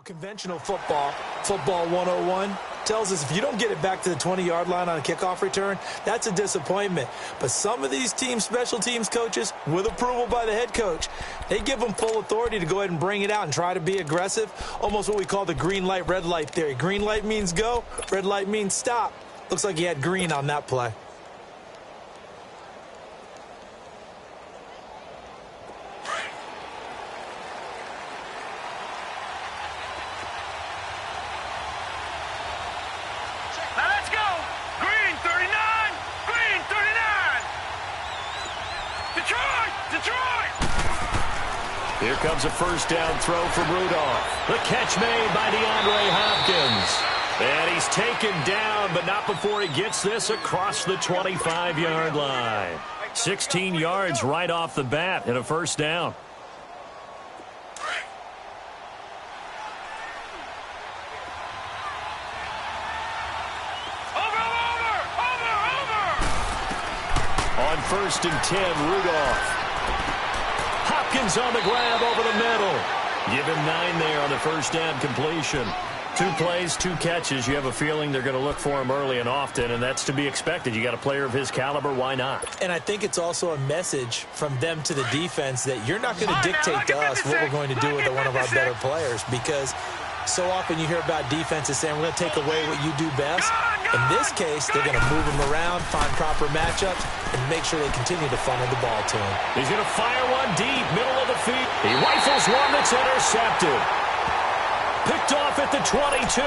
Conventional football 101, tells us if you don't get it back to the 20-yard line on a kickoff return, that's a disappointment. But some of these special teams coaches, with approval by the head coach, they give them full authority to go ahead and bring it out and try to be aggressive, almost what we call the green light, red light theory. Green light means go, red light means stop. Looks like he had green on that play. Here comes a first down throw from Rudolph. The catch made by DeAndre Hopkins. And he's taken down, but not before he gets this across the 25-yard line. 16 yards right off the bat and a first down. On 1st and 10, Rudolph. Hopkins on the grab over the middle. Give him 9 there on the first down completion. 2 plays, 2 catches. You have a feeling they're going to look for him early and often, and that's to be expected. You got a player of his caliber, why not? And I think it's also a message from them to the defense that you're not going to dictate to us what we're going to do with one of our better players, because so often you hear about defenses saying we're going to take away what you do best. In this case, they're going to move him around, find proper matchups, and make sure they continue to funnel the ball to him. He's going to fire one deep, middle of the field. He rifles one that's intercepted. Picked off at the 22.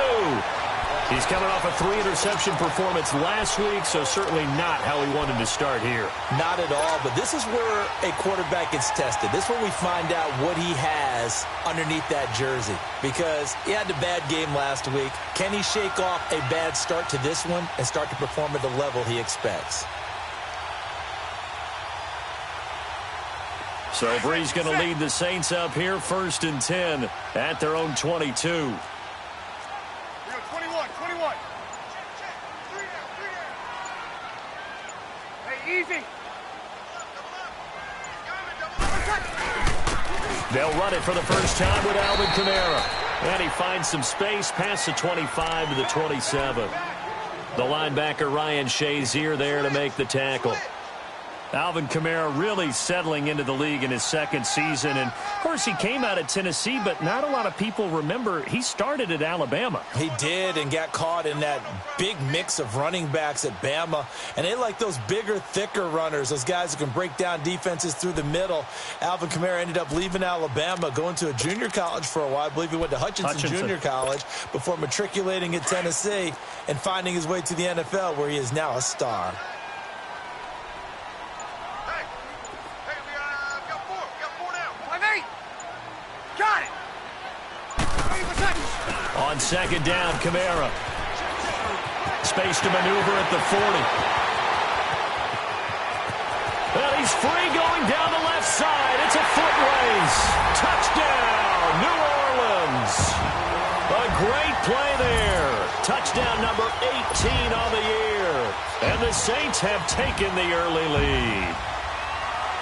He's coming off a 3-interception performance last week, so certainly not how he wanted to start here. Not at all, but this is where a quarterback gets tested. This is where we find out what he has underneath that jersey, because he had a bad game last week. Can he shake off a bad start to this one and start to perform at the level he expects? So Bree's going to lead the Saints up here, 1st and 10 at their own 22. Easy. They'll run it for the first time with Alvin Kamara. And he finds some space past the 25 to the 27. The linebacker Ryan Shazier there to make the tackle. Alvin Kamara really settling into the league in his 2nd season. And, of course, he came out of Tennessee, but not a lot of people remember he started at Alabama. He did, and got caught in that big mix of running backs at Bama. And they like those bigger, thicker runners, those guys who can break down defenses through the middle. Alvin Kamara ended up leaving Alabama, going to a junior college for a while. I believe he went to Hutchinson Junior College before matriculating at Tennessee and finding his way to the NFL, where he is now a star. On 2nd down, Kamara. Space to maneuver at the 40. And he's free going down the left side. It's a foot race. Touchdown, New Orleans. A great play there. Touchdown number 18 on the year. And the Saints have taken the early lead.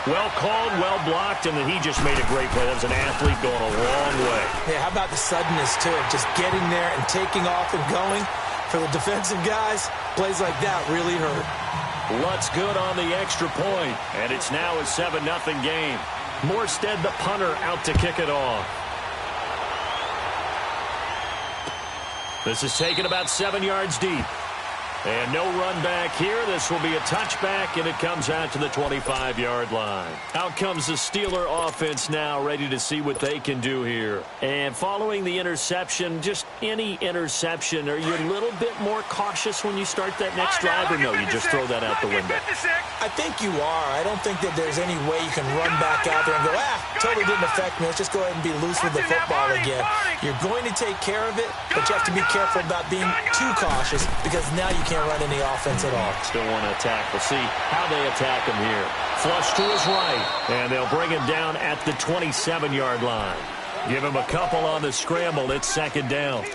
Well called, well blocked, and then he just made a great play. That was an athlete going a long way. Yeah, how about the suddenness to it? Just getting there and taking off and going. For the defensive guys, plays like that really hurt. Lutz good on the extra point, and it's now a 7-0 game. Morstead, the punter, out to kick it off. This is taken about 7 yards deep. And no run back here. This will be a touchback, and it comes out to the 25-yard line. Out comes the Steeler offense now, ready to see what they can do here. And following the interception, just any interception, are you a little bit more cautious when you start that next drive, or no, you just throw that out the window? I think you are. I don't think that there's any way you can run back out there and go, totally didn't affect me. Let's just go ahead and be loose with the football again. You're going to take care of it, but you have to be careful about being too cautious, because now you can't run any offense at all. Still want to attack. We'll see how they attack him here. Flush to his right, and they'll bring him down at the 27-yard line. Give him a couple on the scramble. It's 2nd down.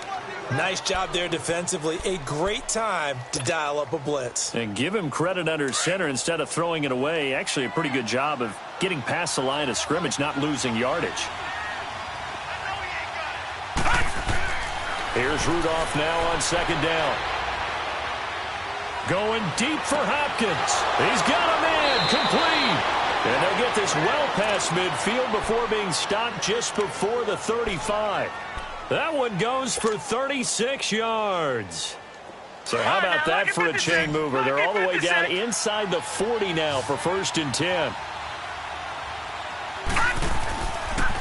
Nice job there defensively. A great time to dial up a blitz. And give him credit under center instead of throwing it away. Actually, a pretty good job of getting past the line of scrimmage, not losing yardage. Here's Rudolph now on second down. Going deep for Hopkins. He's got a man complete. And they'll get this well past midfield before being stopped just before the 35. That one goes for 36 yards. So how about that for a chain mover? They're all the way down inside the 40 now for 1st and 10.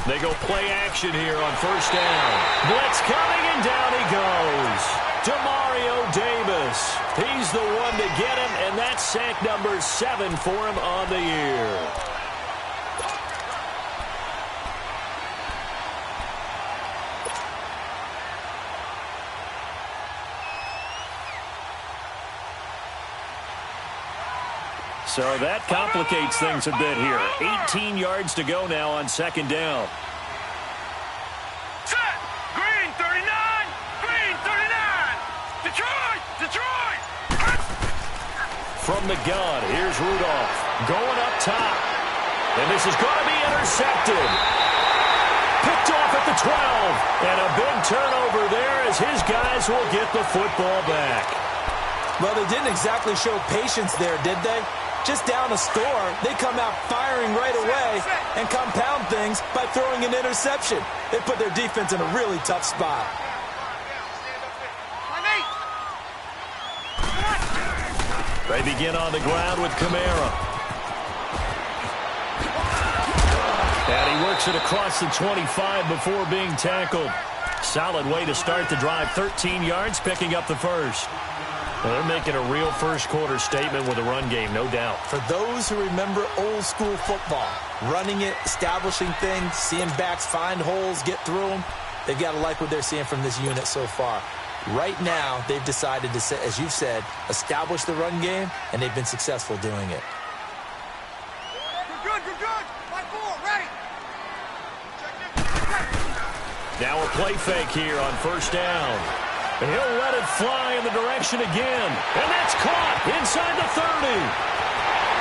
They go play action here on 1st down. Blitz coming, and down he goes. Demario Davis. He's the one to get him, and that's sack number 7 for him on the year. So that complicates things a bit here. 18 yards to go now on 2nd down. Set! Green 39! Green 39! Detroit! Detroit! From the gun, here's Rudolph. Going up top. And this is going to be intercepted. Picked off at the 12. And a big turnover there as his guys will get the football back. Well, they didn't exactly show patience there, did they? Just down a score, they come out firing right away and compound things by throwing an interception. They put their defense in a really tough spot. They begin on the ground with Kamara. And he works it across the 25 before being tackled. Solid way to start the drive. 13 yards, picking up the first. Well, they're making a real first-quarter statement with a run game, no doubt. For those who remember old-school football, running it, establishing things, seeing backs find holes, get through them, they've got to like what they're seeing from this unit so far. Right now, they've decided to, as you've said, establish the run game, and they've been successful doing it. You're good, you're good. My ball, ready. Now a play fake here on 1st down. And he'll let it fly in the direction again. And that's caught inside the 30.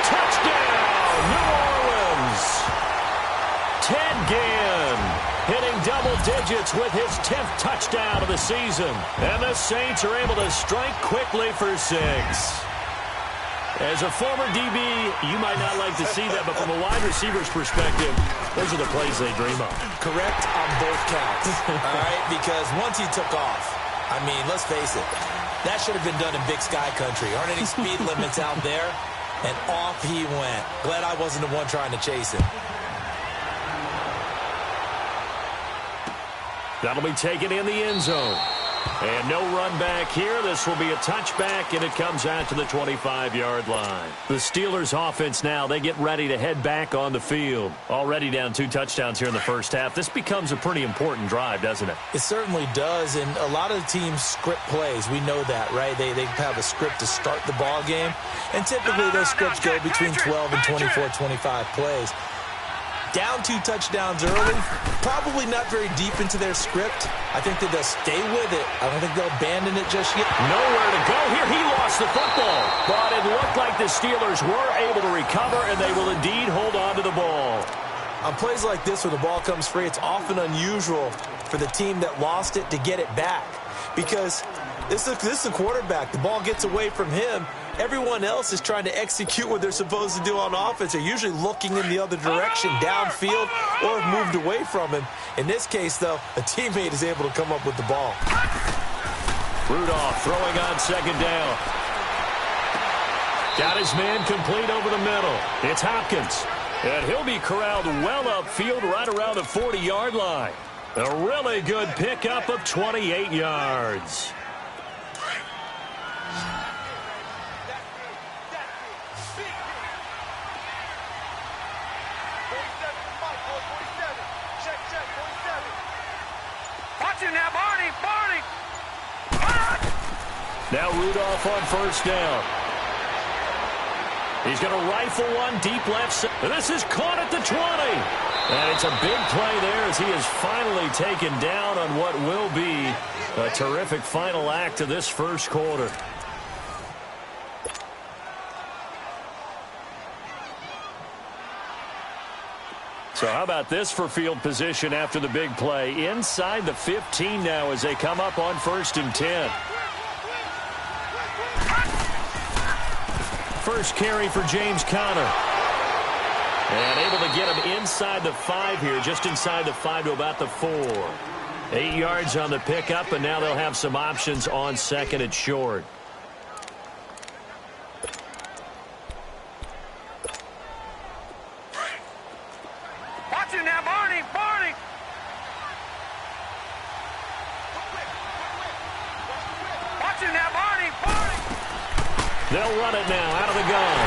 Touchdown, New Orleans. Ted Ginn hitting double digits with his 10th touchdown of the season. And the Saints are able to strike quickly for 6. As a former DB, you might not like to see that, but from a wide receiver's perspective, those are the plays they dream of. Correct on both counts, all right? Because once he took off, I mean, let's face it, that should have been done in Big Sky Country. Aren't any speed limits out there? And off he went. Glad I wasn't the one trying to chase him. That'll be taken in the end zone. And no run back here. This will be a touchback, and it comes out to the 25-yard line. The Steelers' offense now, they get ready to head back on the field. Already down 2 touchdowns here in the first half. This becomes a pretty important drive, doesn't it? It certainly does, and a lot of the teams script plays. We know that, right? They have a script to start the ball game, and typically those scripts go between 12 and 24, 25 plays. Down 2 touchdowns early, probably not very deep into their script. I think that they'll stay with it. I don't think they'll abandon it just yet. Nowhere to go here. He lost the football. But it looked like the Steelers were able to recover, and they will indeed hold on to the ball. On plays like this where the ball comes free, it's often unusual for the team that lost it to get it back. Because this is a quarterback. The ball gets away from him. Everyone else is trying to execute what they're supposed to do on offense. They're usually looking in the other direction, downfield, or have moved away from him. In this case, though, a teammate is able to come up with the ball. Rudolph throwing on 2nd down. Got his man complete over the middle. It's Hopkins. And he'll be corralled well upfield right around the 40-yard line. A really good pickup of 28 yards. Now Rudolph on 1st down. He's going to rifle one deep left side. This is caught at the 20. And it's a big play there as he is finally taken down on what will be a terrific final act of this first quarter. So how about this for field position after the big play? Inside the 15 now as they come up on 1st and 10. First carry for James Conner. And able to get him inside the 5 here, just inside the 5 to about the 4. 8 yards on the pickup, and now they'll have some options on 2nd and short. Watch it now, Barney! Barney! Watch it now, Barney! Barney! They'll run it now out of the gun.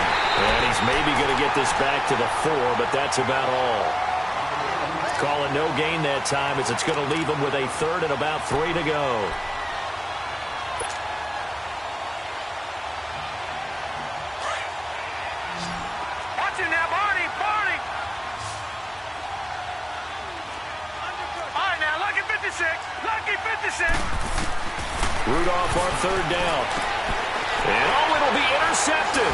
And he's maybe going to get this back to the 4, but that's about all. Call it no gain that time as it's going to leave him with a 3rd and about 3 to go. Watch it now, Barney! Barney! All right, now, lucky 56! Lucky 56! Rudolph on 3rd down. And it'll be intercepted.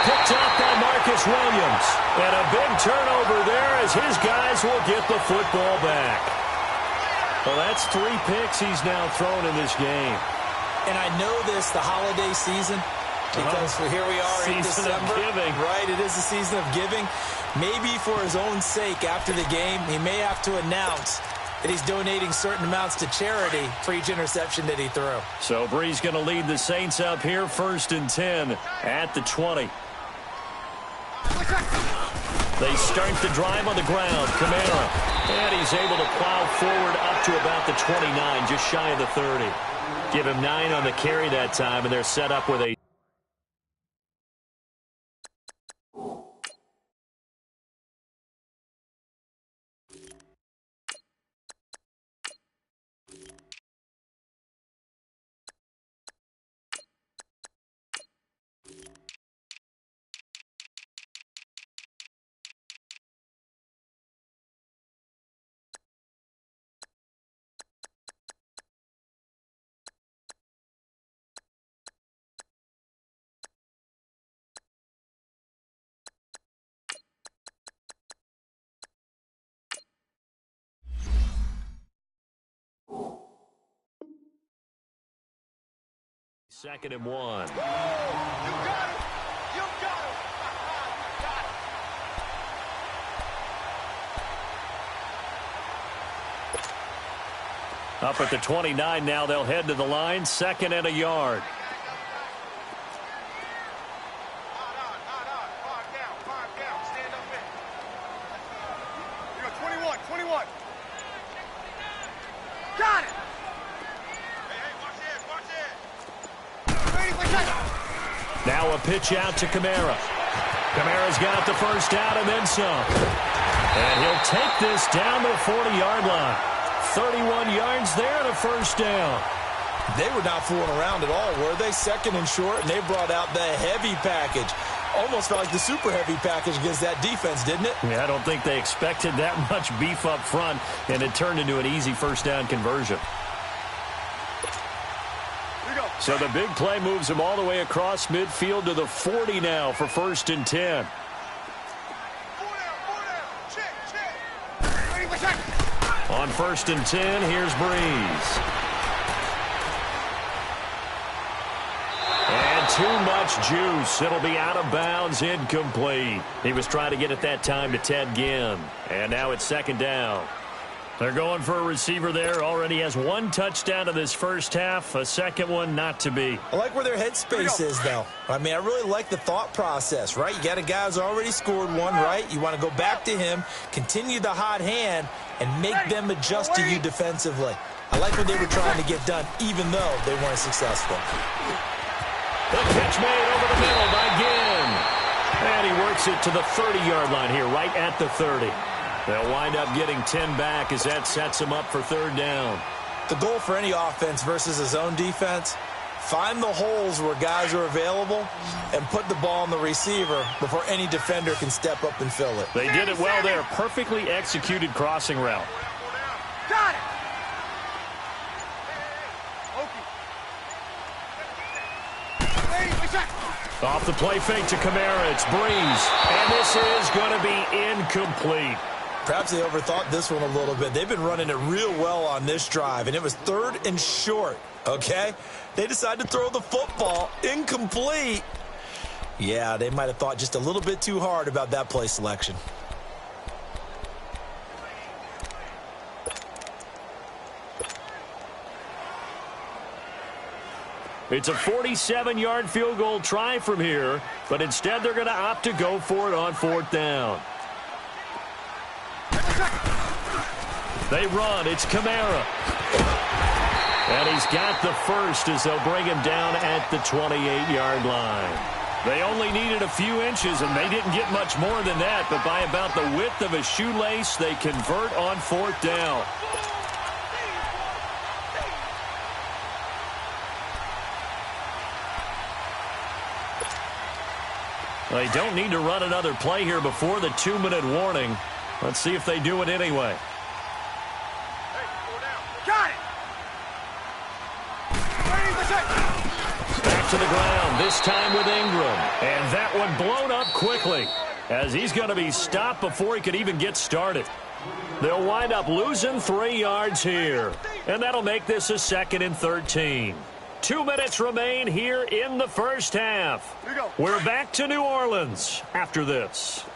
Picked up by Marcus Williams. And a big turnover there as his guys will get the football back. Well, that's 3 picks he's now thrown in this game. And I know this, the holiday season, because here we are in December. Season of giving. Right, it is the season of giving. Maybe for his own sake after the game, he may have to announce that he's donating certain amounts to charity for each interception that he threw. So Bree's going to lead the Saints up here 1st and 10 at the 20. They start the drive on the ground. Kamara. And he's able to plow forward up to about the 29, just shy of the 30. Give him 9 on the carry that time, and they're set up with a Second and 1. You got it! You got it! Up at the 29 now, they'll head to the line. 2nd and a yard. Five down. Stand up in. You got 21. Got it! Hey, watch it. Ready for touchdown. Now a pitch out to Kamara. Kamara's got the first down and then some. And he'll take this down to the 40-yard line. 31 yards there and a first down. They were not fooling around at all, were they? 2nd and short, and they brought out the heavy package. Almost felt like the super heavy package against that defense, didn't it? Yeah, I don't think they expected that much beef up front, and it turned into an easy first down conversion. So the big play moves him all the way across midfield to the 40 now for 1st and 10. On 1st and 10, here's Breeze. And too much juice. It'll be out of bounds, incomplete. He was trying to get it that time to Ted Ginn. And now it's 2nd down. They're going for a receiver there. Already has 1 touchdown in this first half. A second one not to be. I like where their headspace is, though. I mean, I really like the thought process, right? You got a guy who's already scored 1, right? You want to go back to him, continue the hot hand, and make them adjust to you defensively. I like what they were trying to get done, even though they weren't successful. The catch made over the middle by Ginn. And he works it to the 30-yard line here, right at the 30. They'll wind up getting 10 back as that sets them up for 3rd down. The goal for any offense versus his own defense, find the holes where guys are available and put the ball on the receiver before any defender can step up and fill it. They did it well there. Perfectly executed crossing route. Got it! Off the play fake to Kamara, it's Breeze. And this is going to be incomplete. Perhaps they overthought this one a little bit. They've been running it real well on this drive, and it was 3rd and short, okay? They decided to throw the football incomplete. Yeah, they might have thought just a little bit too hard about that play selection. It's a 47-yard field goal try from here, but instead they're going to opt to go for it on 4th down. They run. It's Kamara. And he's got the first as they'll bring him down at the 28-yard line. They only needed a few inches, and they didn't get much more than that, but by about the width of a shoelace, they convert on 4th down. They don't need to run another play here before the 2-minute warning. Let's see if they do it anyway. Got it! Back to the ground, this time with Ingram. And that one blown up quickly, as he's going to be stopped before he could even get started. They'll wind up losing 3 yards here. And that'll make this a 2nd and 13. 2 minutes remain here in the first half. We're back to New Orleans after this.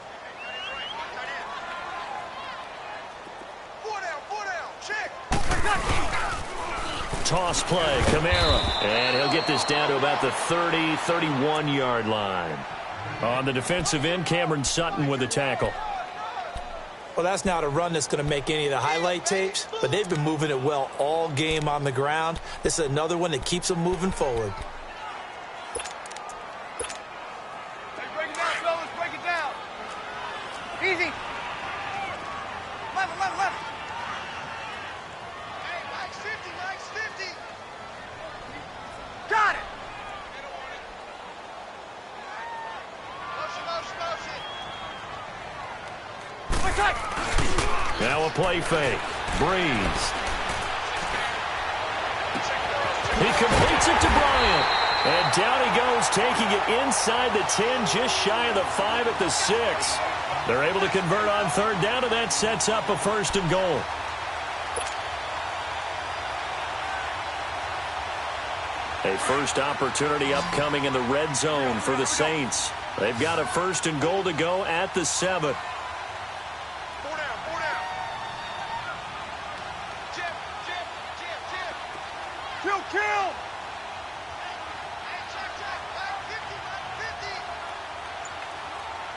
Toss play, Kamara. And he'll get this down to about the 30, 31-yard line. On the defensive end, Cameron Sutton with a tackle. Well, that's not a run that's going to make any of the highlight tapes, but they've been moving it well all game on the ground. This is another one that keeps them moving forward. Hey, break it down, fellas. Break it down. Easy. Level, level, level. Hey, Mike's 50, Mike's 50. Got it. Motion, motion, motion. Now a play fake. Breeze. He completes it to Bryant. And down he goes, taking it inside the 10, just shy of the 5 at the 6. They're able to convert on 3rd down, and that sets up a 1st and goal. A first opportunity upcoming in the red zone for the Saints. They've got a 1st and goal to go at the 7. Kill!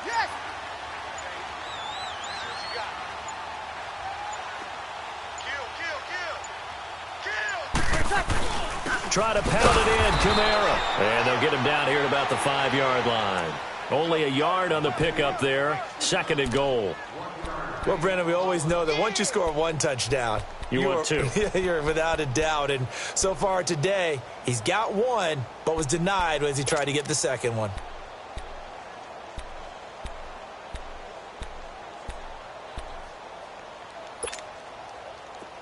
Yes! Kill! Try to pound it in, Kamara. And they'll get him down here at about the 5-yard line. Only a yard on the pickup there. 2nd and goal. Well, Brandon, we always know that once you score 1 touchdown, you want 2. You're without a doubt. And so far today, he's got 1, but was denied as he tried to get the 2nd one.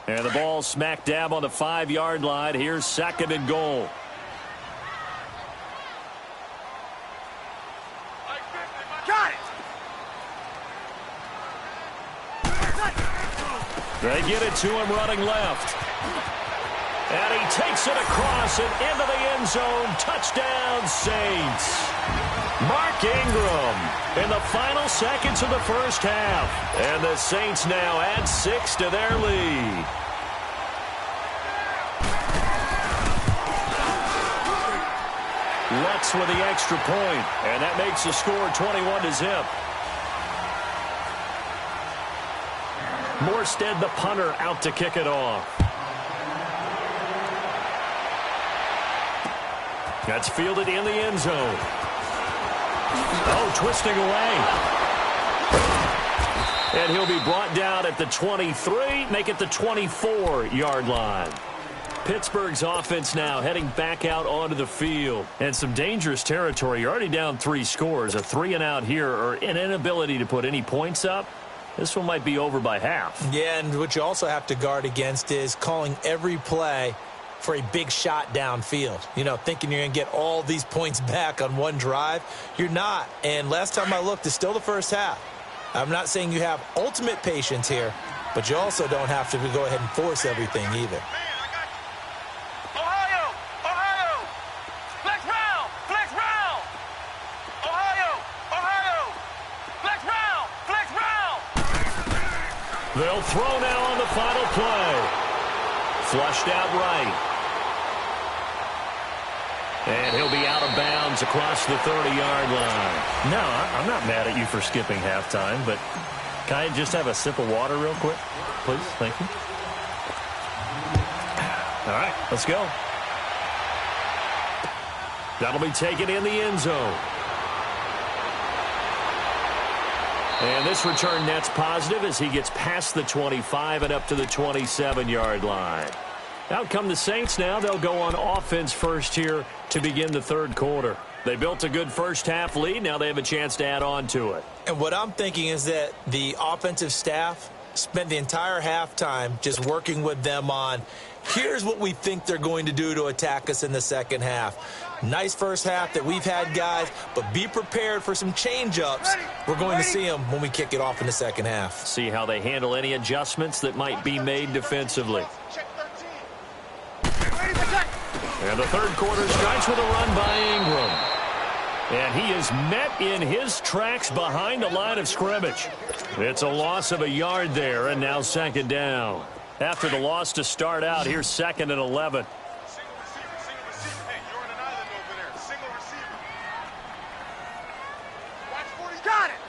And the ball smack dab on the 5-yard line. Here's 2nd and goal. Got it! They get it to him running left. And he takes it across and into the end zone. Touchdown, Saints. Mark Ingram in the final seconds of the first half. And the Saints now add 6 to their lead. Lutz with the extra point, and that makes the score 21-0. Morstead, the punter, out to kick it off. That's fielded in the end zone. Oh, twisting away. And he'll be brought down at the 23, make it the 24-yard line. Pittsburgh's offense now heading back out onto the field. And some dangerous territory. You're already down 3 scores. A 3-and-out here, or an inability to put any points up. This one might be over by half. Yeah, and what you also have to guard against is calling every play for a big shot downfield. You know, thinking you're going to get all these points back on one drive. You're not. And last time I looked, it's still the first half. I'm not saying you have ultimate patience here, but you also don't have to go ahead and force everything either. Ohio! Ohio! Flex round! Flex round! Ohio! Ohio! Flex round! Flex round! They'll throw now on the final play. Flushed out right. And he'll be out of bounds across the 30-yard line. No, I'm not mad at you for skipping halftime, but can I just have a sip of water real quick? Please, thank you. All right, let's go. That'll be taken in the end zone. And this return net's positive as he gets past the 25 and up to the 27-yard line. Out come the Saints now. They'll go on offense first here to begin the third quarter. They built a good first-half lead. Now they have a chance to add on to it. And what I'm thinking is that the offensive staff spent the entire halftime just working with them on, here's what we think they're going to do to attack us in the second half. Nice first half that we've had, guys, but be prepared for some change-ups. We're going to see them when we kick it off in the second half. See how they handle any adjustments that might be made defensively. And the third quarter starts with a run by Ingram. And he is met in his tracks behind the line of scrimmage. It's a loss of a yard there, and now second down. After the loss to start out, here's 2nd and 11. Single receiver. Hey, you're on an island over there. Single receiver. Watch 40. Got it.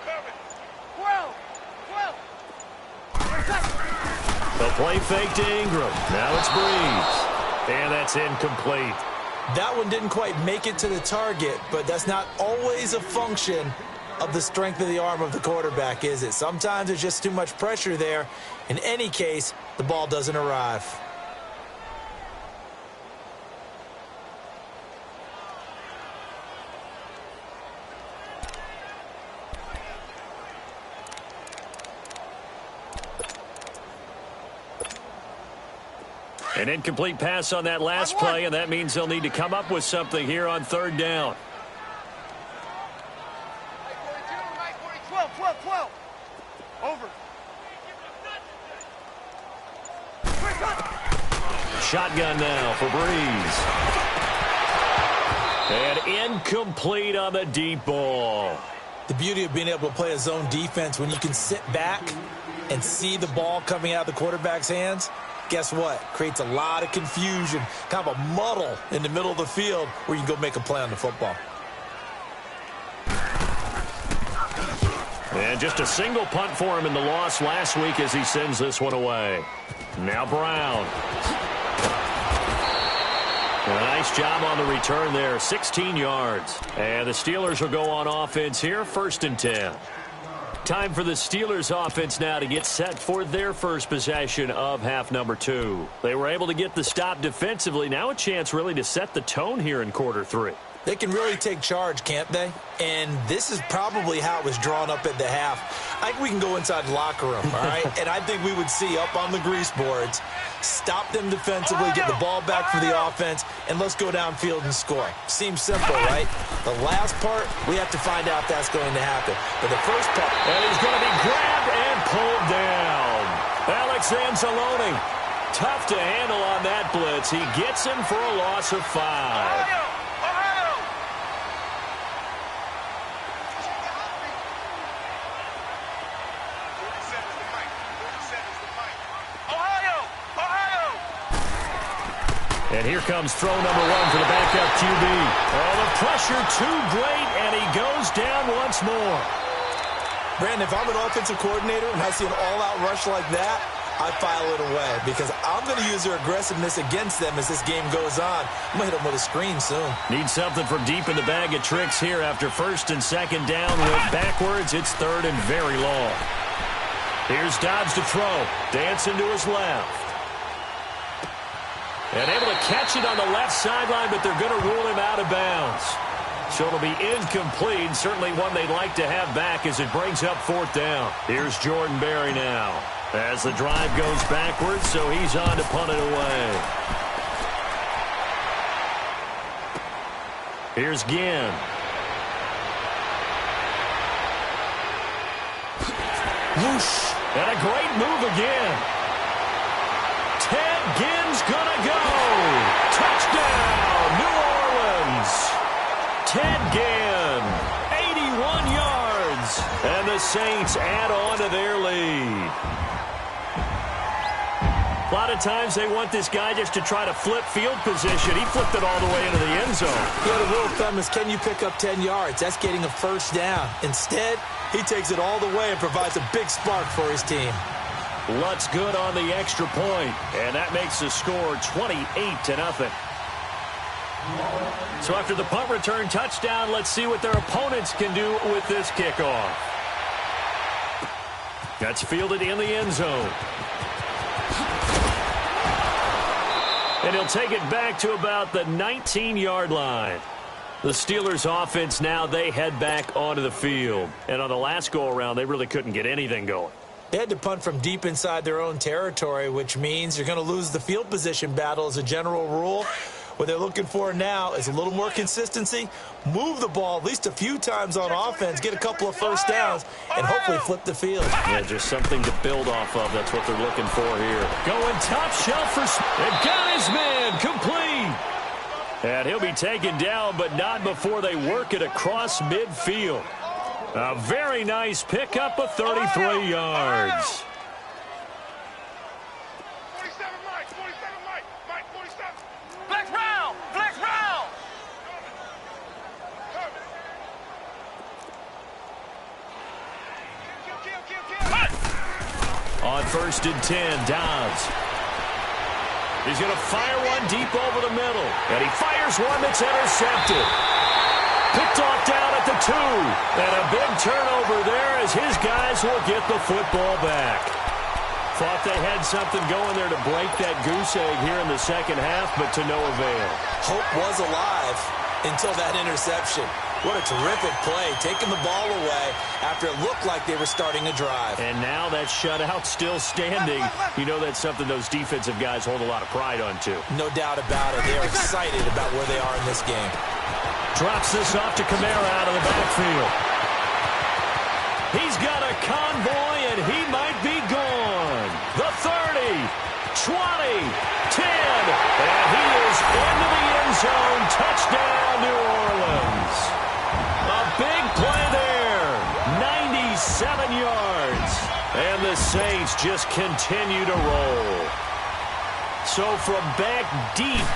Coming. 12. The play fake to Ingram. Now it's Breeze. And that's incomplete. That one didn't quite make it to the target, but that's not always a function of the strength of the arm of the quarterback, is it? Sometimes there's just too much pressure there. In any case, the ball doesn't arrive. An incomplete pass on that last play, and that means they'll need to come up with something here on third down. Right 42, right 12. Over. Shotgun now for Breeze. And incomplete on the deep ball. The beauty of being able to play a zone defense when you can sit back and see the ball coming out of the quarterback's hands, guess what? Creates a lot of confusion, kind of a muddle in the middle of the field where you can go make a play on the football. And just a single punt for him in the loss last week as he sends this one away. Now Brown. A nice job on the return there, 16 yards. And the Steelers will go on offense here, 1st and 10. Time for the Steelers offense now to get set for their first possession of half number 2. They were able to get the stop defensively. Now a chance really to set the tone here in quarter 3. They can really take charge, can't they? And this is probably how it was drawn up at the half. I think we can go inside the locker room, all right? And I think we would see up on the grease boards, stop them defensively, get the ball back for the offense, and let's go downfield and score. Seems simple, right? The last part, we have to find out if that's going to happen. But the first part... And he's going to be grabbed and pulled down. Alex Anzalone, tough to handle on that blitz. He gets him for a loss of 5. And here comes throw number 1 for the backup QB. Oh, the pressure too great, and he goes down once more. Brandon, if I'm an offensive coordinator and I see an all-out rush like that, I file it away because I'm going to use their aggressiveness against them as this game goes on. I'm going to hit them with a screen soon. Need something from deep in the bag of tricks here after 1st and 2nd down. Went backwards. It's 3rd and very long. Here's Dobbs to throw. Dancing to his left. And able to catch it on the left sideline, but they're going to rule him out of bounds. So it'll be incomplete, certainly one they'd like to have back as it brings up 4th down. Here's Jordan Berry now as the drive goes backwards, so he's on to punt it away. Here's Ginn. Whoosh. And a great move again. Ted Ginn's gonna go. Touchdown, New Orleans. Ted Ginn, 81 yards. And the Saints add on to their lead. A lot of times they want this guy just to try to flip field position. He flipped it all the way into the end zone. Yeah, the rule of thumb is, can you pick up 10 yards? That's getting a first down. Instead, he takes it all the way and provides a big spark for his team. Lutz good on the extra point, and that makes the score 28-0. So after the punt return touchdown, let's see what their opponents can do with this kickoff. That's fielded in the end zone. And he'll take it back to about the 19-yard line. The Steelers offense now, they head back onto the field. And on the last go-around, they really couldn't get anything going. They had to punt from deep inside their own territory, which means you're going to lose the field position battle as a general rule. What they're looking for now is a little more consistency, move the ball at least a few times on offense, get a couple of first downs, and hopefully flip the field. Yeah, just something to build off of. That's what they're looking for here. Going top shelf for and got his man complete. And he'll be taken down, but not before they work it across midfield. A very nice pickup of 33 yards. 47, Mike. 47, Mike. Mike, 47. Flex round. Flex round. Kill. On 1st and 10, Dobbs. He's going to fire one deep over the middle. And he fires one that's intercepted. Picked off down at the 2. And a big turnover there as his guys will get the football back. Thought they had something going there to break that goose egg here in the second half, but to no avail. Hope was alive until that interception. What a terrific play, taking the ball away after it looked like they were starting a drive. And now that shutout still standing. You know that's something those defensive guys hold a lot of pride on, too. No doubt about it. They're excited about where they are in this game. Drops this off to Kamara out of the backfield. He's got a convoy, and he might be gone. The 30, 20, 10, and he is into the end zone. Touchdown, New Orleans. A big play there, 97 yards. And the Saints just continue to roll. So from back deep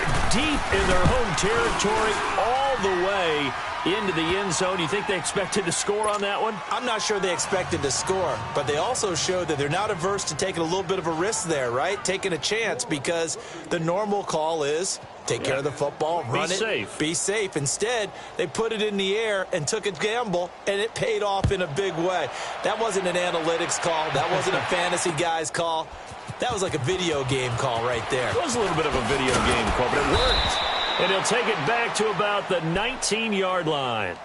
in their home territory, all the way into the end zone, you think they expected to score on that one? I'm not sure they expected to score, but they also showed that they're not averse to taking a little bit of a risk there, right? Taking a chance, because the normal call is take care of the football, run it, be safe. Instead, they put it in the air and took a gamble, and it paid off in a big way. That wasn't an analytics call. That wasn't a fantasy guy's call. That was like a video game call right there. It was a little bit of a video game call, but it worked. And he'll take it back to about the 19-yard line.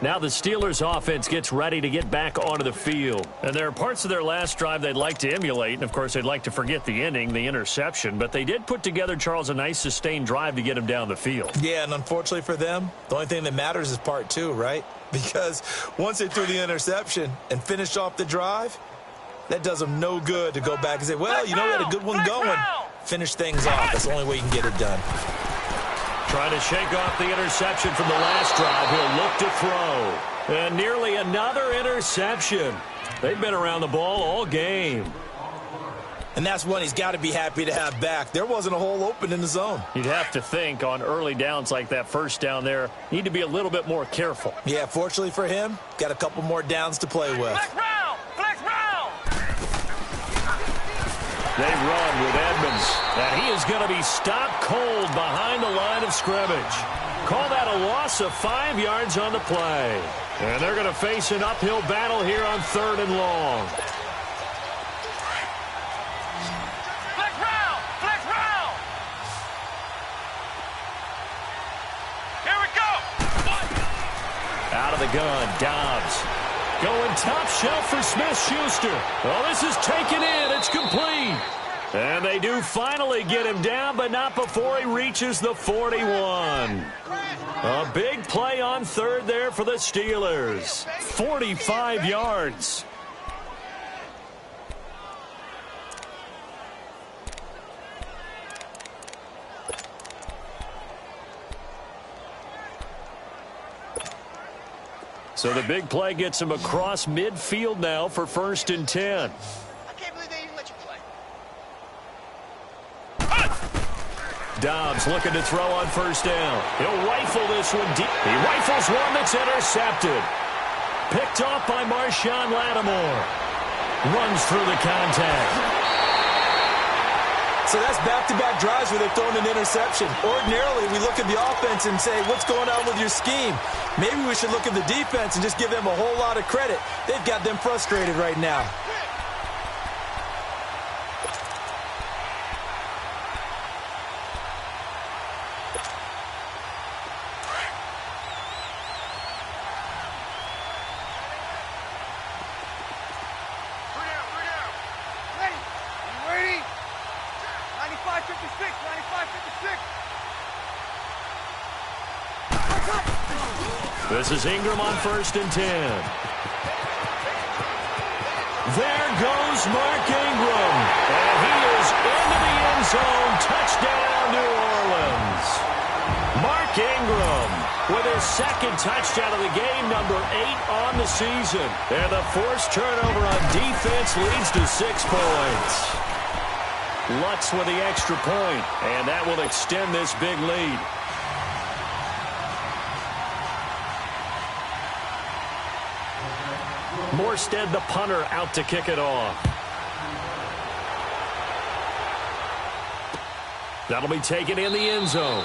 Now the Steelers offense gets ready to get back onto the field. And there are parts of their last drive they'd like to emulate. And, of course, they'd like to forget the ending, the interception. But they did put together, Charles, a nice sustained drive to get him down the field. Yeah, and unfortunately for them, the only thing that matters is part 2, right? Because once they threw the interception and finished off the drive, that does them no good to go back and say, well, you know, we had a good one going. Finish things off. That's the only way you can get it done. Trying to shake off the interception from the last drive. He'll look to throw. And nearly another interception. They've been around the ball all game. And that's one he's got to be happy to have back. There wasn't a hole open in the zone. You'd have to think on early downs like that first down there, need to be a little bit more careful. Yeah, fortunately for him, got a couple more downs to play with. Flex round. Flex round. They run with Edmonds, and he is going to be stopped cold behind the line of scrimmage. Call that a loss of 5 yards on the play. And they're going to face an uphill battle here on 3rd and long. Flex round. Flex round. Here we go. Out of the gun, Dobbs. Going top shelf for Smith-Schuster. Well, this is taken in. It's complete. And they do finally get him down, but not before he reaches the 41. A big play on 3rd there for the Steelers. 45 yards. So the big play gets him across midfield now for 1st and 10. I can't believe they even let you play. Dobbs looking to throw on 1st down. He'll rifle this one deep. He rifles one that's intercepted. Picked off by Marshawn Lattimore. Runs through the contact. So that's back-to-back drives where they've thrown an interception. Ordinarily, we look at the offense and say, what's going on with your scheme? Maybe we should look at the defense and just give them a whole lot of credit. They've got them frustrated right now. This is Ingram on 1st and 10. There goes Mark Ingram. And he is into the end zone. Touchdown, New Orleans. Mark Ingram with his 2nd touchdown of the game, number 8 on the season. And the forced turnover on defense leads to 6 points. Lutz with the extra point, and that will extend this big lead. Morstead, the punter, out to kick it off. That'll be taken in the end zone.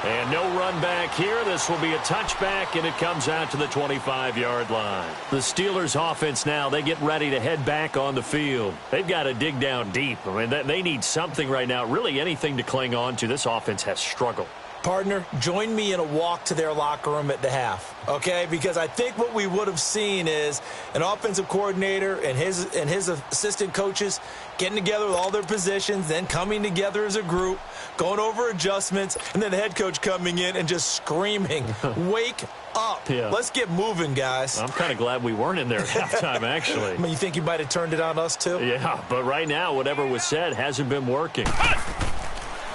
And no run back here. This will be a touchback, and it comes out to the 25-yard line. The Steelers' offense now, they get ready to head back on the field. They've got to dig down deep. I mean, they need something right now, really anything to cling on to. This offense has struggled. Partner, join me in a walk to their locker room at the half, okay? Because I think what we would have seen is an offensive coordinator and his assistant coaches getting together with all their positions, then coming together as a group, going over adjustments, and then the head coach coming in and just screaming, wake up. Yeah. Let's get moving, guys. I'm kind of glad we weren't in there at halftime, actually. I mean, you think you might have turned it on us, too? Yeah, but right now, whatever was said hasn't been working.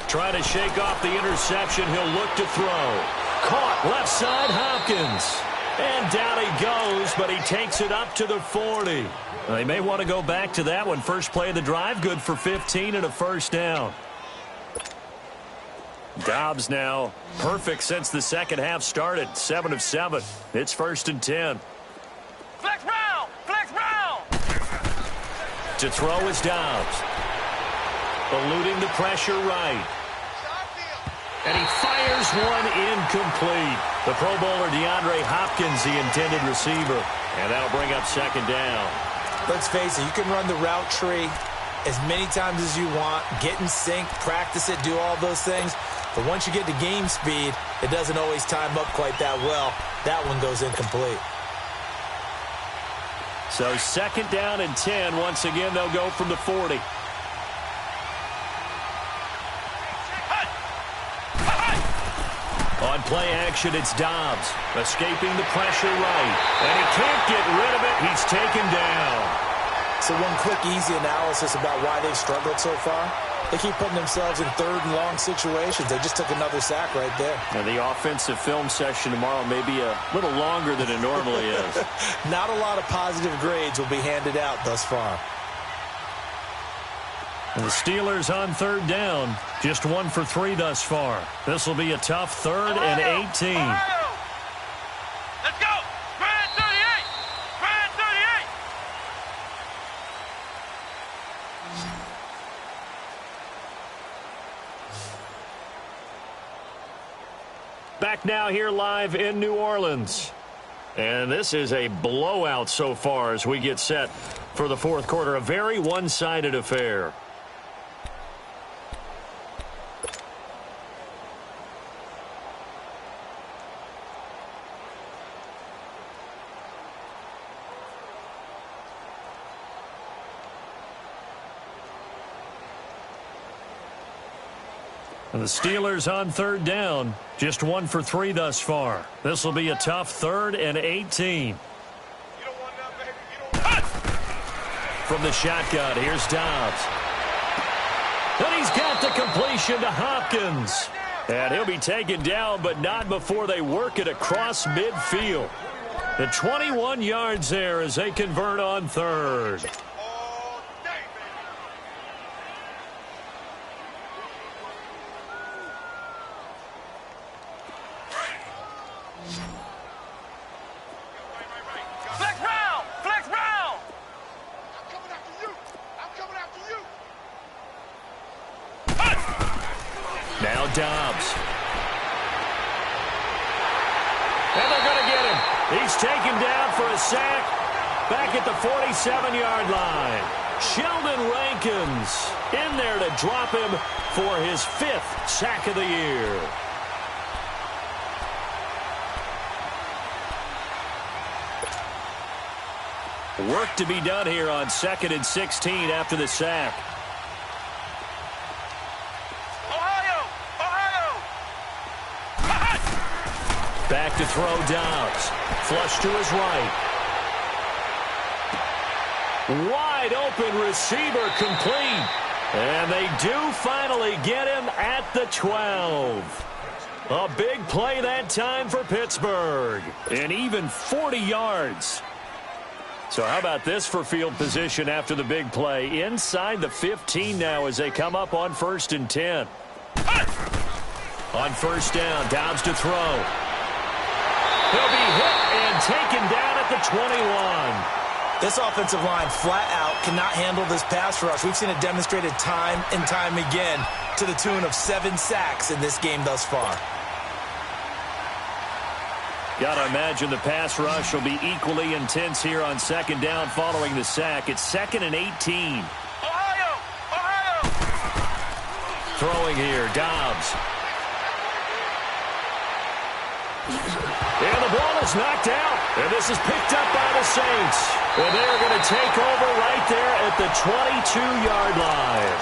Trying to shake off the interception. He'll look to throw. Caught left side, Hopkins. And down he goes, but he takes it up to the 40. They may want to go back to that one. First play of the drive, good for 15 and a 1st down. Dobbs now perfect since the 2nd half started. 7 of 7. It's 1st and 10. Flex Brown! Flex Brown! To throw is Dobbs. Eluding the pressure right. And he fires one incomplete. The Pro Bowler DeAndre Hopkins, the intended receiver. And that'll bring up 2nd down. Let's face it, you can run the route tree as many times as you want, get in sync, practice it, do all those things. But once you get to game speed, it doesn't always time up quite that well. That one goes incomplete. So 2nd down and 10. Once again, they'll go from the 40. On play action, it's Dobbs. Escaping the pressure right. And he can't get rid of it. He's taken down. So one quick, easy analysis about why they've struggled so far. They keep putting themselves in 3rd and long situations. They just took another sack right there. And the offensive film session tomorrow may be a little longer than it normally is. Not a lot of positive grades will be handed out thus far. And the Steelers on 3rd down. Just 1 for 3 thus far. This will be a tough 3rd and 18. Let's go! Grand 38! Grand 38! Back now here live in New Orleans. And this is a blowout so far as we get set for the 4th quarter. A very one-sided affair. And the Steelers on 3rd down. Just 1 for 3 thus far. This will be a tough 3rd and 18. From the shotgun, here's Dobbs. And he's got the completion to Hopkins. And he'll be taken down, but not before they work it across midfield. The 21 yards there as they convert on third. All day, baby. Flex round! Flex round! I'm coming after you. I'm coming after you. Now Dobbs. And they're going to get him. He's taken down for a sack back at the 47-yard line. Sheldon Rankins in there to drop him for his 5th sack of the year. Work to be done here on 2nd and 16 after the sack. Back to throw Dobbs. Flush to his right. Wide open receiver complete. And they do finally get him at the 12. A big play that time for Pittsburgh. And even 40 yards. So how about this for field position after the big play? Inside the 15 now as they come up on 1st and 10. On 1st down, Dobbs to throw. He'll be hit and taken down at the 21. This offensive line flat out cannot handle this pass rush. We've seen it demonstrated time and time again to the tune of 7 sacks in this game thus far. Got to imagine the pass rush will be equally intense here on 2nd down following the sack. It's 2nd and 18. Ohio! Throwing here, Dobbs. And the ball is knocked out. And this is picked up by the Saints. And they're going to take over right there at the 22-yard line.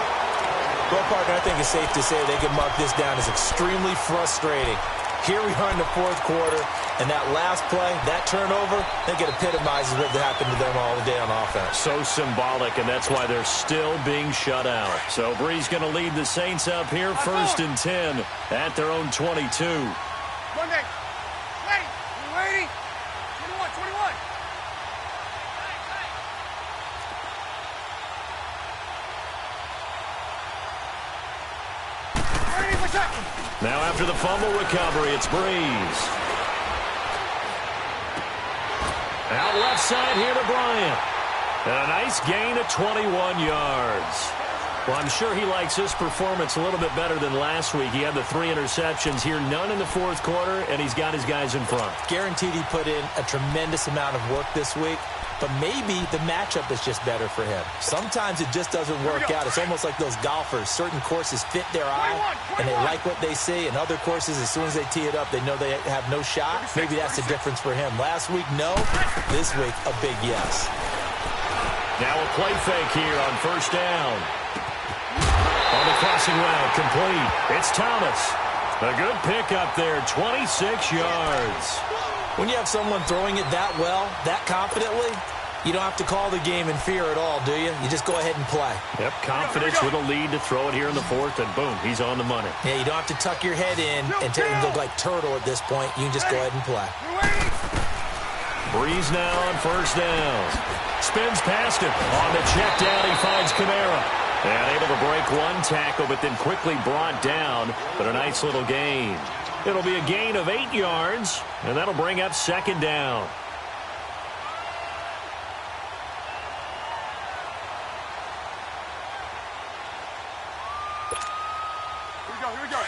Well, partner, I think it's safe to say they can mark this down as extremely frustrating. Here we are in the 4th quarter, and that last play, that turnover, I think it epitomizes what happened to them all day on offense. So symbolic, and that's why they're still being shut out. So Bree's going to lead the Saints up here, 1st and 10 at their own 22. Monday. Wait. You ready? 21, 21. Ready for shot. Now after the fumble recovery, it's Breeze. Out left side here to Bryant. And a nice gain of 21 yards. Well, I'm sure he likes this performance a little bit better than last week. He had the 3 interceptions here, none in the 4th quarter, and he's got his guys in front. Guaranteed he put in a tremendous amount of work this week, but maybe the matchup is just better for him. Sometimes it just doesn't work out. It's almost like those golfers. Certain courses fit their eye, and they like what they see, and other courses, as soon as they tee it up, they know they have no shot. Maybe that's the difference for him. Last week, no. This week, a big yes. Now a play fake here on 1st down. On the crossing route, complete. It's Thomas. A good pickup there, 26 yards. When you have someone throwing it that well, that confidently, you don't have to call the game in fear at all, do you? You just go ahead and play. Yep, confidence with a lead to throw it here in the 4th, and boom, he's on the money. Yeah, you don't have to tuck your head in and take him look like turtle at this point. You can just go ahead and play. Breeze now on 1st down. Spins past him. On the check down, he finds Kamara. And able to break one tackle, but then quickly brought down. But a nice little gain. It'll be a gain of 8 yards, and that'll bring up 2nd down. Here we go.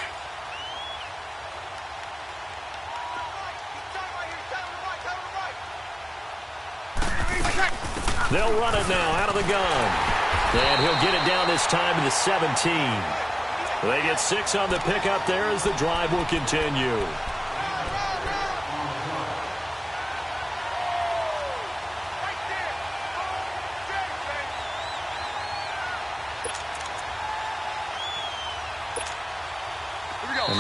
They'll run it now out of the gun. And he'll get it down this time to the 17. They get 6 on the pickup there as the drive will continue.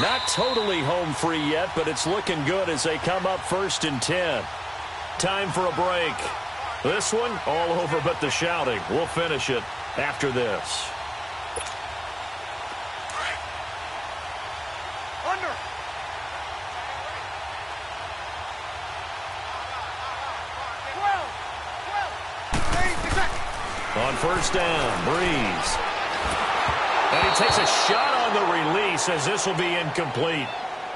Not totally home free yet, but it's looking good as they come up 1st and 10. Time for a break. This one, all over but the shouting. We'll finish it after this. Under. On first down, Breeze. And he takes a shot on the release as this will be incomplete.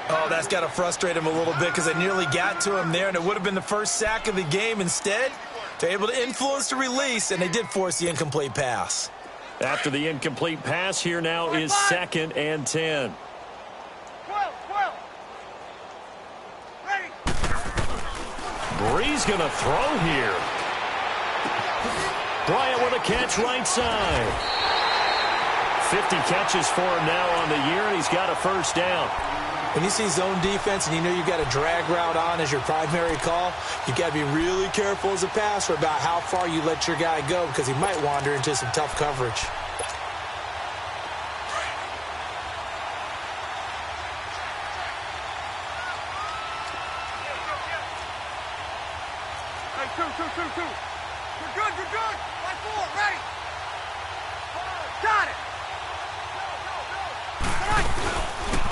Oh, that's got to frustrate him a little bit because they nearly got to him there, and it would have been the first sack of the game. Instead, they're able to influence the release, and they did force the incomplete pass. After the incomplete pass, here now is 2nd and 10. 12. Ready. Breeze going to throw here. Bryant with a catch right side. 50 catches for him now on the year, and he's got a first down. When you see zone defense and you know you've got a drag route on as your primary call, you've got to be really careful as a passer about how far you let your guy go because he might wander into some tough coverage. Hey, two. You're good. Line 4, ready. Got it.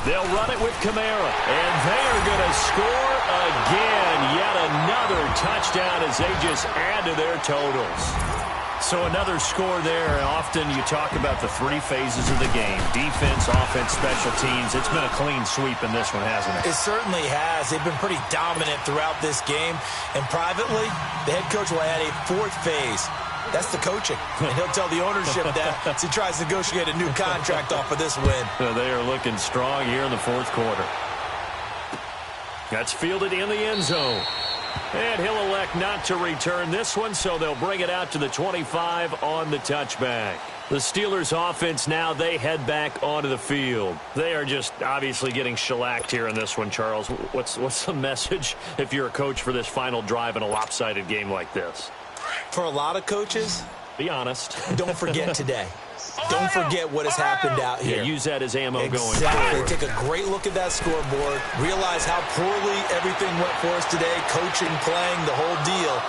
They'll run it with Kamara, and they are going to score again. Yet another touchdown as they just add to their totals. So another score there. Often you talk about the 3 phases of the game: defense, offense, special teams. It's been a clean sweep in this one, hasn't it? It certainly has. They've been pretty dominant throughout this game. And privately, the head coach will add a 4th phase. That's the coaching. And he'll tell the ownership that as he tries to negotiate a new contract off of this win. So they are looking strong here in the 4th quarter. That's fielded in the end zone. And he'll elect not to return this one, so they'll bring it out to the 25 on the touchback. The Steelers offense now, they head back onto the field. They are just obviously getting shellacked here in this one, Charles. What's the message if you're a coach for this final drive in a lopsided game like this? For a lot of coaches, be honest. Don't forget today. Don't forget what has happened out here. Yeah, use that as ammo going Exactly. forward. Take a great look at that scoreboard. Realize how poorly everything went for us today. Coaching, playing, the whole deal.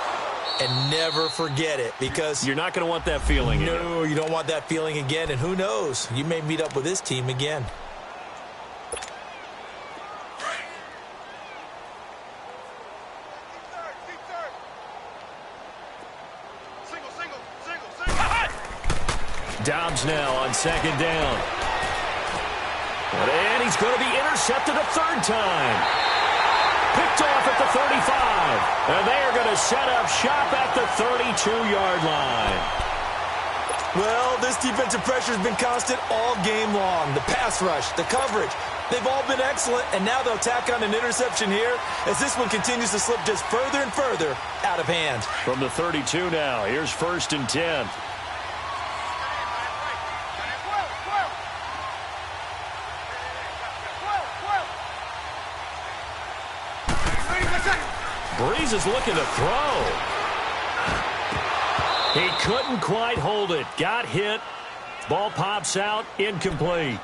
And never forget it because you're not going to want that feeling again. No, you don't want that feeling again. And who knows? You may meet up with this team again. Dobbs now on 2nd down. And he's going to be intercepted a 3rd time. Picked off at the 35. And they are going to set up shop at the 32-yard line. Well, this defensive pressure has been constant all game long. The pass rush, the coverage, they've all been excellent. And now they'll tack on an interception here as this one continues to slip just further and further out of hand. From the 32 now, here's 1st and 10. Breeze is looking to throw. He couldn't quite hold it. Got hit. Ball pops out. Incomplete.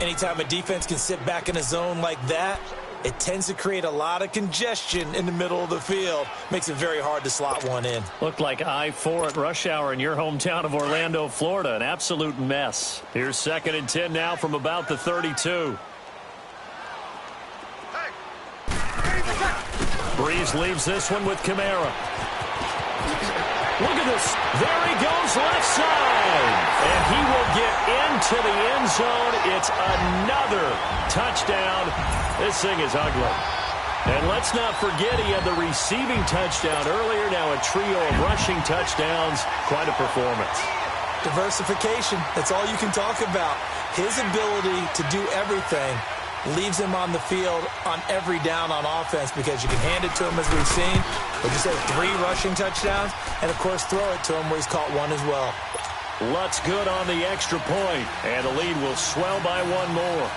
Anytime a defense can sit back in a zone like that, it tends to create a lot of congestion in the middle of the field. Makes it very hard to slot one in. Looked like I-4 at rush hour in your hometown of Orlando, Florida. An absolute mess. Here's 2nd and 10 now from about the 32. Breeze leaves this one with Kamara. Look at this. There he goes left side. And he will get into the end zone. It's another touchdown. This thing is ugly. And let's not forget he had the receiving touchdown earlier. Now a trio of rushing touchdowns. Quite a performance. Diversification. That's all you can talk about. His ability to do everything leaves him on the field on every down on offense because you can hand it to him as we've seen. But just have 3 rushing touchdowns and, of course, throw it to him where he's caught one as well. Lutz good on the extra point, and the lead will swell by 1 more.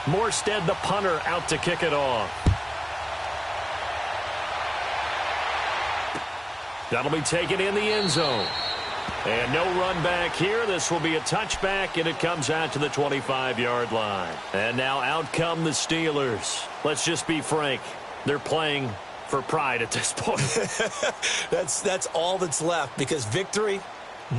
Morstead, the punter, out to kick it off. That'll be taken in the end zone. And no run back here. This will be a touchback, and it comes out to the 25-yard line. And now out come the Steelers. Let's just be frank. They're playing for pride at this point. That's all that's left because victory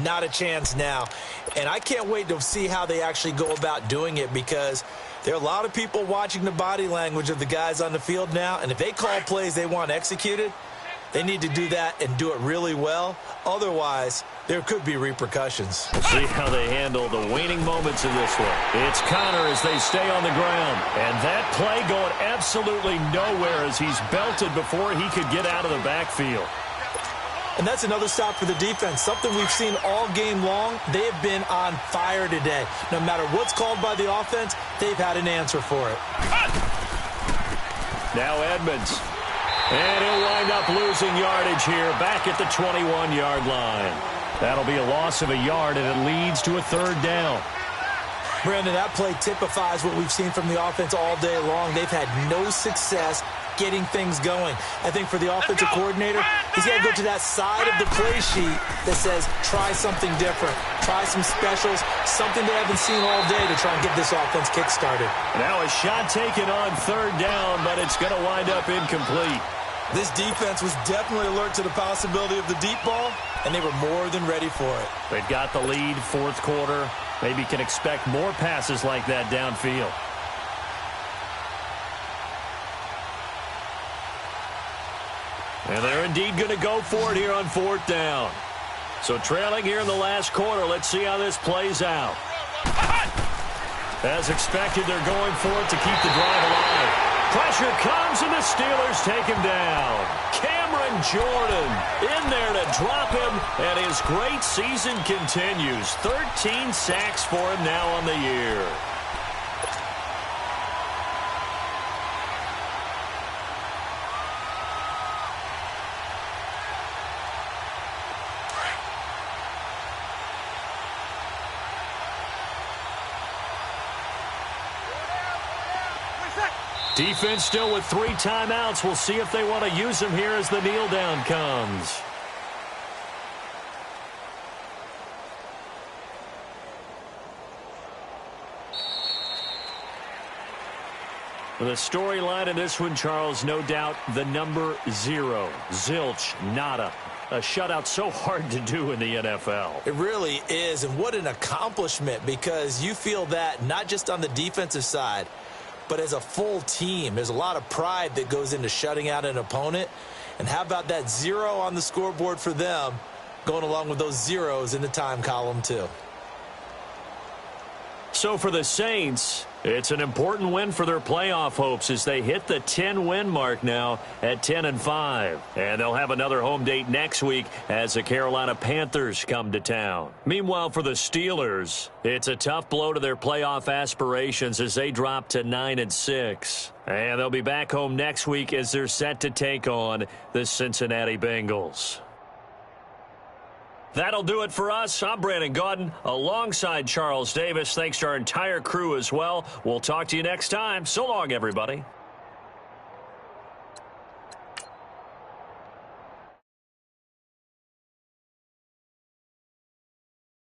Not a chance now. And I can't wait to see how they actually go about doing it, because there are a lot of people watching the body language of the guys on the field now, and if they call plays they want executed, they need to do that and do it really well. Otherwise, there could be repercussions. We'll see how they handle the waning moments of this one. It's Connor as they stay on the ground. And that play going absolutely nowhere as he's belted before he could get out of the backfield. And that's another stop for the defense. Something we've seen all game long. They have been on fire today. No matter what's called by the offense, they've had an answer for it. Now Edmonds. And he'll wind up losing yardage here back at the 21-yard line. That'll be a loss of a yard, and it leads to a third down. Brandon, that play typifies what we've seen from the offense all day long. They've had no success getting things going. I think for the offensive coordinator, he's got to go to that side of the play sheet that says, try something different. Try some specials, something they haven't seen all day to try and get this offense kick-started. Now a shot taken on third down, but it's going to wind up incomplete. This defense was definitely alert to the possibility of the deep ball, and they were more than ready for it. They've got the lead, fourth quarter. Maybe can expect more passes like that downfield. And they're indeed going to go for it here on fourth down. So trailing here in the last quarter, let's see how this plays out. As expected, they're going for it to keep the drive alive. Pressure comes, and the Steelers take him down. Cameron Jordan in there to drop him, and his great season continues. 13 sacks for him now on the year. Defense still with 3 timeouts. We'll see if they want to use them here as the kneel down comes. The storyline in this one, Charles, no doubt the number 0. Zilch, nada. A shutout so hard to do in the NFL. It really is, and what an accomplishment, because you feel that not just on the defensive side, but as a full team. There's a lot of pride that goes into shutting out an opponent. And how about that 0 on the scoreboard for them, going along with those zeros in the time column too. So for the Saints, it's an important win for their playoff hopes as they hit the 10-win mark now at 10-5. And they'll have another home date next week as the Carolina Panthers come to town. Meanwhile, for the Steelers, it's a tough blow to their playoff aspirations as they drop to 9-6. And they'll be back home next week as they're set to take on the Cincinnati Bengals. That'll do it for us. I'm Brandon Gaudin alongside Charles Davis. Thanks to our entire crew as well. We'll talk to you next time. So long, everybody.